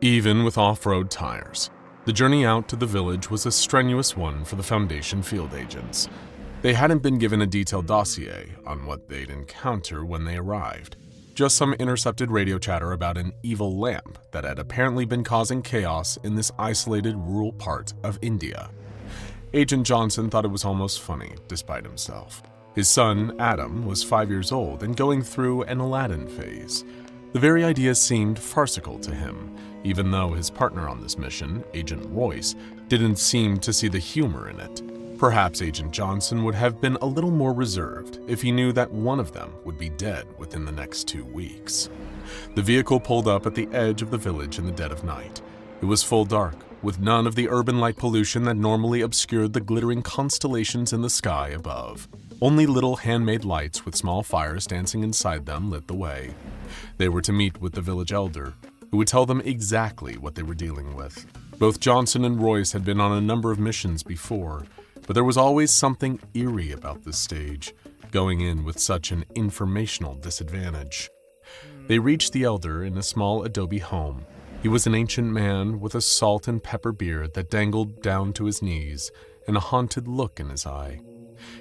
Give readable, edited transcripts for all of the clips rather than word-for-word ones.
Even with off-road tires, the journey out to the village was a strenuous one for the Foundation field agents. They hadn't been given a detailed dossier on what they'd encounter when they arrived, just some intercepted radio chatter about an evil lamp that had apparently been causing chaos in this isolated rural part of India. Agent Johnson thought it was almost funny, despite himself. His son, Adam, was 5 years old and going through an Aladdin phase. The very idea seemed farcical to him, even though his partner on this mission, Agent Royce, didn't seem to see the humor in it. Perhaps Agent Johnson would have been a little more reserved if he knew that one of them would be dead within the next 2 weeks. The vehicle pulled up at the edge of the village in the dead of night. It was full dark, with none of the urban light pollution that normally obscured the glittering constellations in the sky above. Only little handmade lights with small fires dancing inside them lit the way. They were to meet with the village elder, who would tell them exactly what they were dealing with. Both Johnson and Royce had been on a number of missions before, but there was always something eerie about this stage, going in with such an informational disadvantage. They reached the elder in a small adobe home. He was an ancient man with a salt and pepper beard that dangled down to his knees and a haunted look in his eye.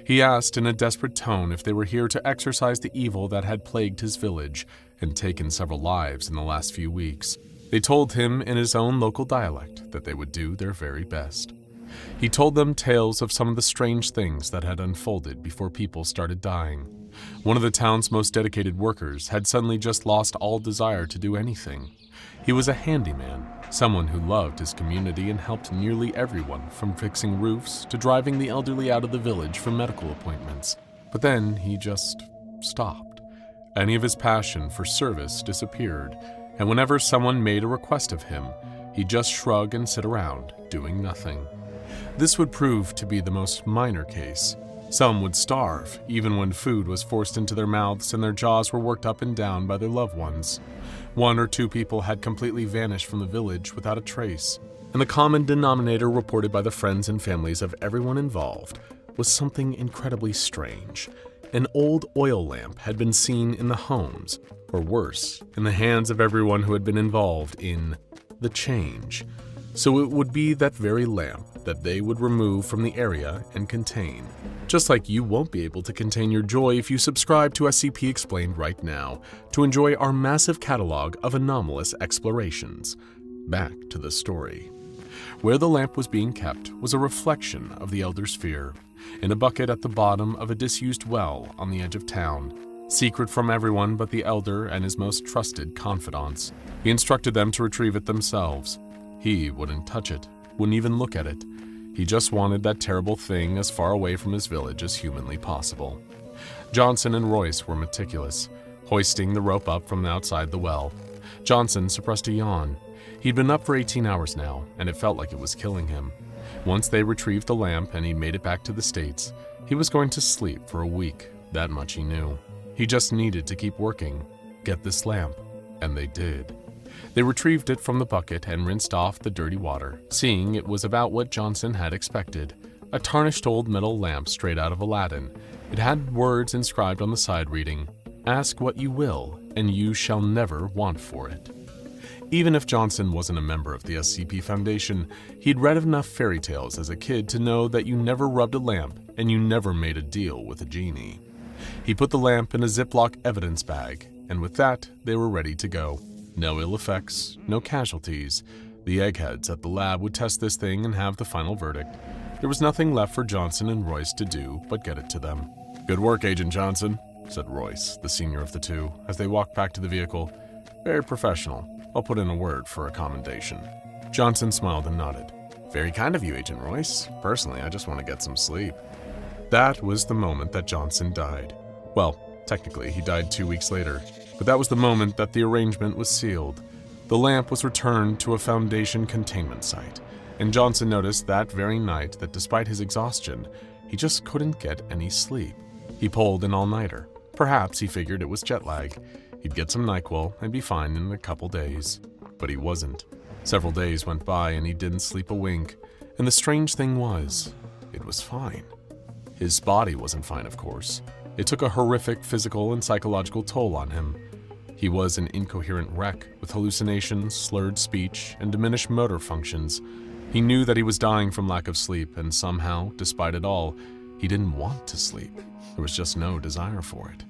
He asked in a desperate tone if they were here to exorcise the evil that had plagued his village and taken several lives in the last few weeks. They told him in his own local dialect that they would do their very best. He told them tales of some of the strange things that had unfolded before people started dying. One of the town's most dedicated workers had suddenly just lost all desire to do anything. He was a handyman, someone who loved his community and helped nearly everyone from fixing roofs to driving the elderly out of the village for medical appointments. But then he just stopped. Any of his passion for service disappeared, and whenever someone made a request of him, he'd just shrug and sit around, doing nothing. This would prove to be the most minor case. Some would starve, even when food was forced into their mouths and their jaws were worked up and down by their loved ones. 1 or 2 people had completely vanished from the village without a trace, and the common denominator reported by the friends and families of everyone involved was something incredibly strange. An old oil lamp had been seen in the homes, or worse, in the hands of everyone who had been involved in the change. So it would be that very lamp that they would remove from the area and contain. Just like you won't be able to contain your joy if you subscribe to SCP Explained right now to enjoy our massive catalog of anomalous explorations. Back to the story. Where the lamp was being kept was a reflection of the elder's fear, in a bucket at the bottom of a disused well on the edge of town. Secret from everyone but the elder and his most trusted confidants. He instructed them to retrieve it themselves. He wouldn't touch it, wouldn't even look at it. He just wanted that terrible thing as far away from his village as humanly possible. Johnson and Royce were meticulous, hoisting the rope up from outside the well. Johnson suppressed a yawn. He'd been up for 18 hours now, and it felt like it was killing him. Once they retrieved the lamp and he made it back to the States, he was going to sleep for a week. That much he knew. He just needed to keep working, get this lamp, and they did. They retrieved it from the bucket and rinsed off the dirty water, seeing it was about what Johnson had expected. A tarnished old metal lamp straight out of Aladdin. It had words inscribed on the side reading, "Ask what you will, and you shall never want for it." Even if Johnson wasn't a member of the SCP Foundation, he'd read enough fairy tales as a kid to know that you never rubbed a lamp and you never made a deal with a genie. He put the lamp in a Ziploc evidence bag, and with that, they were ready to go. No ill effects, no casualties. The eggheads at the lab would test this thing and have the final verdict. There was nothing left for Johnson and Royce to do but get it to them. "Good work, Agent Johnson," said Royce, the senior of the two, as they walked back to the vehicle. "Very professional. I'll put in a word for a commendation." Johnson smiled and nodded. "Very kind of you, Agent Royce. Personally, I just want to get some sleep." That was the moment that Johnson died. Well, technically, he died 2 weeks later, but that was the moment that the arrangement was sealed. The lamp was returned to a Foundation containment site, and Johnson noticed that very night that despite his exhaustion, he just couldn't get any sleep. He pulled an all-nighter. Perhaps he figured it was jet lag. He'd get some NyQuil and be fine in a couple days. But he wasn't. Several days went by and he didn't sleep a wink, and the strange thing was, it was fine. His body wasn't fine, of course. It took a horrific physical and psychological toll on him. He was an incoherent wreck with hallucinations, slurred speech, and diminished motor functions. He knew that he was dying from lack of sleep, and somehow, despite it all, he didn't want to sleep. There was just no desire for it.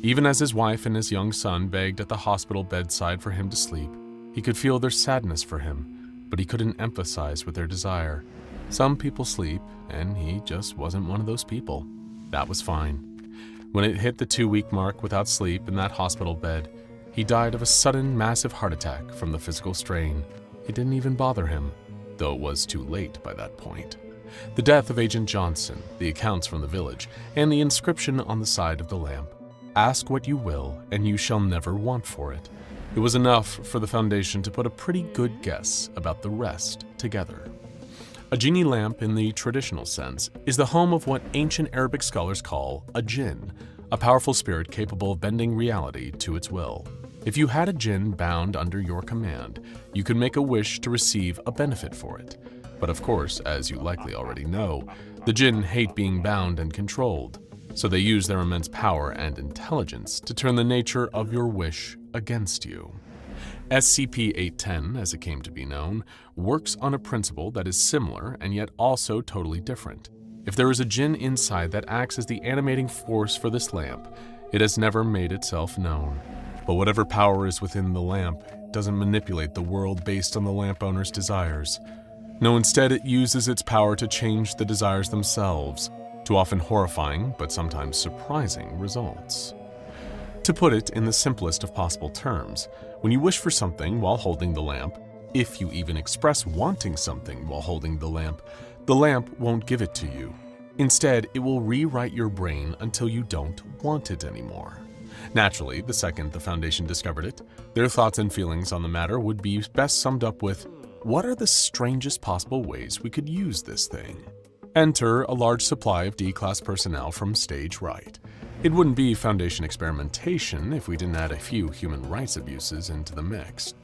Even as his wife and his young son begged at the hospital bedside for him to sleep, he could feel their sadness for him, but he couldn't empathize with their desire. Some people sleep, and he just wasn't one of those people. That was fine. When it hit the 2-week mark without sleep in that hospital bed, he died of a sudden, massive heart attack from the physical strain. It didn't even bother him, though it was too late by that point. The death of Agent Johnson, the accounts from the village, and the inscription on the side of the lamp, "Ask what you will, and you shall never want for it." It was enough for the Foundation to put a pretty good guess about the rest together. A genie lamp, in the traditional sense, is the home of what ancient Arabic scholars call a jinn, a powerful spirit capable of bending reality to its will. If you had a jinn bound under your command, you could make a wish to receive a benefit for it. But of course, as you likely already know, the jinn hate being bound and controlled, so they use their immense power and intelligence to turn the nature of your wish against you. SCP-810, as it came to be known, works on a principle that is similar and yet also totally different. If there is a jinn inside that acts as the animating force for this lamp, it has never made itself known. But whatever power is within the lamp doesn't manipulate the world based on the lamp owner's desires. No, instead it uses its power to change the desires themselves, to often horrifying but sometimes surprising results. To put it in the simplest of possible terms, when you wish for something while holding the lamp, if you even express wanting something while holding the lamp won't give it to you. Instead, it will rewrite your brain until you don't want it anymore. Naturally, the second the Foundation discovered it, their thoughts and feelings on the matter would be best summed up with, what are the strangest possible ways we could use this thing? Enter a large supply of D-Class personnel from stage right. It wouldn't be Foundation experimentation if we didn't add a few human rights abuses into the mix.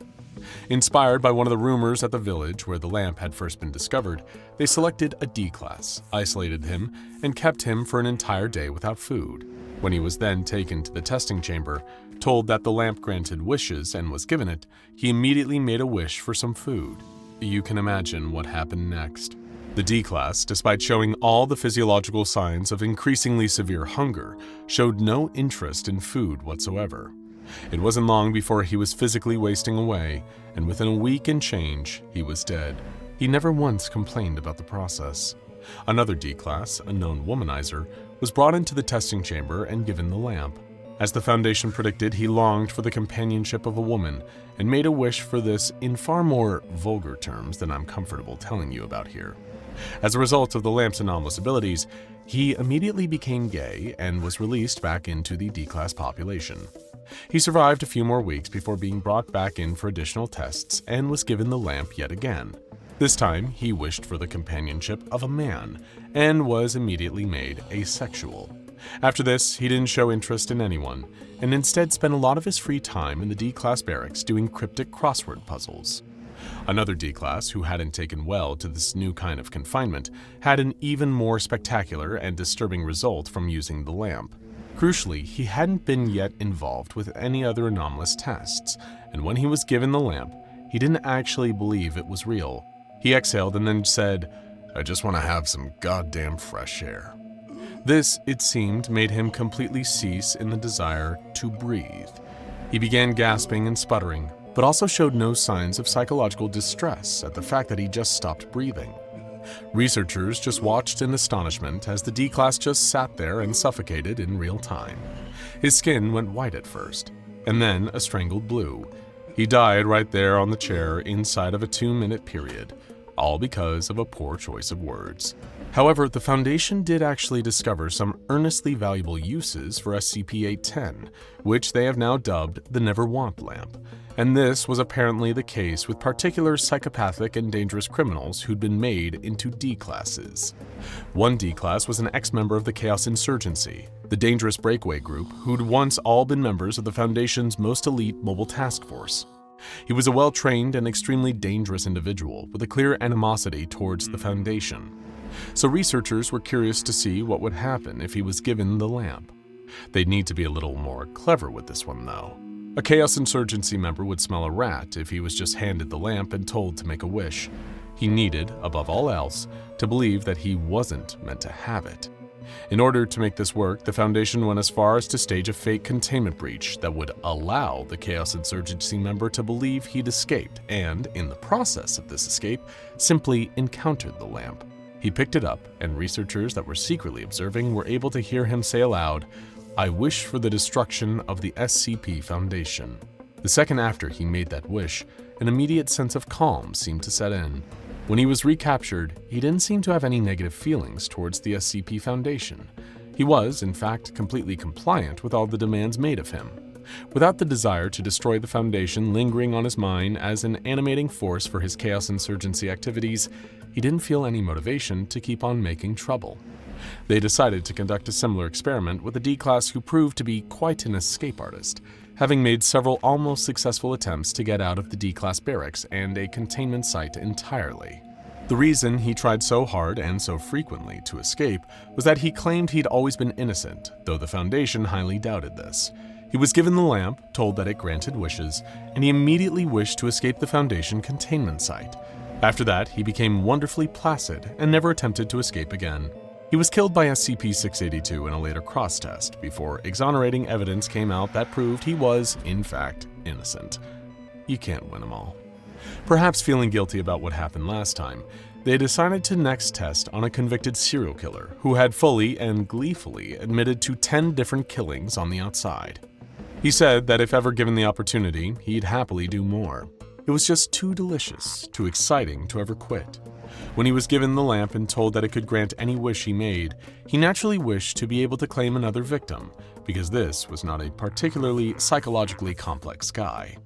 Inspired by one of the rumors at the village where the lamp had first been discovered, they selected a D-Class, isolated him, and kept him for an entire day without food. When he was then taken to the testing chamber, told that the lamp granted wishes and was given it, he immediately made a wish for some food. You can imagine what happened next. The D-Class, despite showing all the physiological signs of increasingly severe hunger, showed no interest in food whatsoever. It wasn't long before he was physically wasting away, and within a week and change, he was dead. He never once complained about the process. Another D-Class, a known womanizer, was brought into the testing chamber and given the lamp. As the Foundation predicted, he longed for the companionship of a woman and made a wish for this in far more vulgar terms than I'm comfortable telling you about here. As a result of the lamp's anomalous abilities, he immediately became gay and was released back into the D-Class population. He survived a few more weeks before being brought back in for additional tests and was given the lamp yet again. This time, he wished for the companionship of a man and was immediately made asexual. After this, he didn't show interest in anyone and instead spent a lot of his free time in the D-Class barracks doing cryptic crossword puzzles. Another D-Class, who hadn't taken well to this new kind of confinement, had an even more spectacular and disturbing result from using the lamp. Crucially, he hadn't been yet involved with any other anomalous tests, and when he was given the lamp, he didn't actually believe it was real. He exhaled and then said, "I just want to have some goddamn fresh air." This, it seemed, made him completely cease in the desire to breathe. He began gasping and sputtering, but also showed no signs of psychological distress at the fact that he just stopped breathing. Researchers just watched in astonishment as the D-Class just sat there and suffocated in real time. His skin went white at first, and then a strangled blue. He died right there on the chair inside of a 2-minute period, all because of a poor choice of words. However, the Foundation did actually discover some earnestly valuable uses for SCP-810, which they have now dubbed the Never Want lamp. And this was apparently the case with particular psychopathic and dangerous criminals who'd been made into D-Classes. One D-Class was an ex-member of the Chaos Insurgency, the dangerous breakaway group who'd once all been members of the Foundation's most elite mobile task force. He was a well-trained and extremely dangerous individual with a clear animosity towards the Foundation. So researchers were curious to see what would happen if he was given the lamp. They'd need to be a little more clever with this one, though. A Chaos Insurgency member would smell a rat if he was just handed the lamp and told to make a wish. He needed, above all else, to believe that he wasn't meant to have it. In order to make this work, the Foundation went as far as to stage a fake containment breach that would allow the Chaos Insurgency member to believe he'd escaped and, in the process of this escape, simply encountered the lamp. He picked it up, and researchers that were secretly observing were able to hear him say aloud, "I wish for the destruction of the SCP Foundation." The second after he made that wish, an immediate sense of calm seemed to set in. When he was recaptured, he didn't seem to have any negative feelings towards the SCP Foundation. He was, in fact, completely compliant with all the demands made of him. Without the desire to destroy the Foundation lingering on his mind as an animating force for his Chaos Insurgency activities, he didn't feel any motivation to keep on making trouble. They decided to conduct a similar experiment with a D-Class who proved to be quite an escape artist, having made several almost successful attempts to get out of the D-Class barracks and a containment site entirely. The reason he tried so hard and so frequently to escape was that he claimed he'd always been innocent, though the Foundation highly doubted this. He was given the lamp, told that it granted wishes, and he immediately wished to escape the Foundation containment site. After that, he became wonderfully placid and never attempted to escape again. He was killed by SCP-682 in a later cross-test before exonerating evidence came out that proved he was, in fact, innocent. You can't win them all. Perhaps feeling guilty about what happened last time, they decided to next test on a convicted serial killer who had fully and gleefully admitted to 10 different killings on the outside. He said that if ever given the opportunity, he'd happily do more. It was just too delicious, too exciting to ever quit. When he was given the lamp and told that it could grant any wish he made, he naturally wished to be able to claim another victim, because this was not a particularly psychologically complex guy.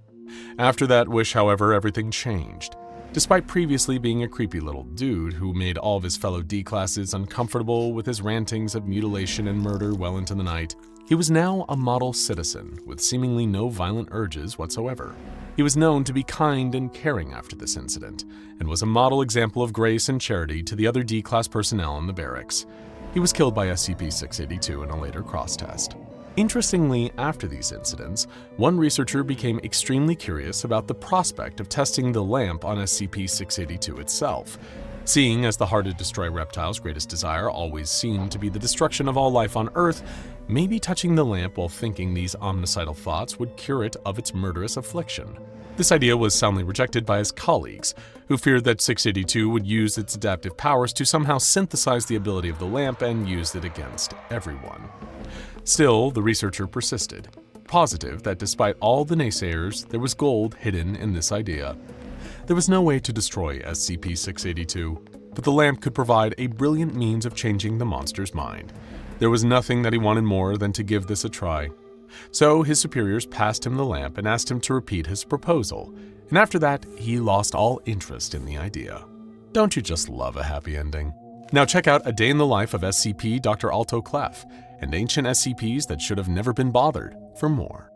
After that wish, however, everything changed. Despite previously being a creepy little dude who made all of his fellow D-Classes uncomfortable with his rantings of mutilation and murder well into the night, he was now a model citizen with seemingly no violent urges whatsoever. He was known to be kind and caring after this incident, and was a model example of grace and charity to the other D-Class personnel in the barracks. He was killed by SCP-682 in a later cross-test. Interestingly, after these incidents, one researcher became extremely curious about the prospect of testing the lamp on SCP-682 itself. Seeing as the hard-to-destroy reptile's greatest desire always seemed to be the destruction of all life on Earth, maybe touching the lamp while thinking these omnicidal thoughts would cure it of its murderous affliction. This idea was soundly rejected by his colleagues, who feared that 682 would use its adaptive powers to somehow synthesize the ability of the lamp and use it against everyone. Still, the researcher persisted, positive that despite all the naysayers, there was gold hidden in this idea. There was no way to destroy SCP-682, but the lamp could provide a brilliant means of changing the monster's mind. There was nothing that he wanted more than to give this a try. So his superiors passed him the lamp and asked him to repeat his proposal, and after that, he lost all interest in the idea. Don't you just love a happy ending? Now check out A Day in the Life of SCP Dr. Alto Clef and Ancient SCPs That Should Have Never Been Bothered for more.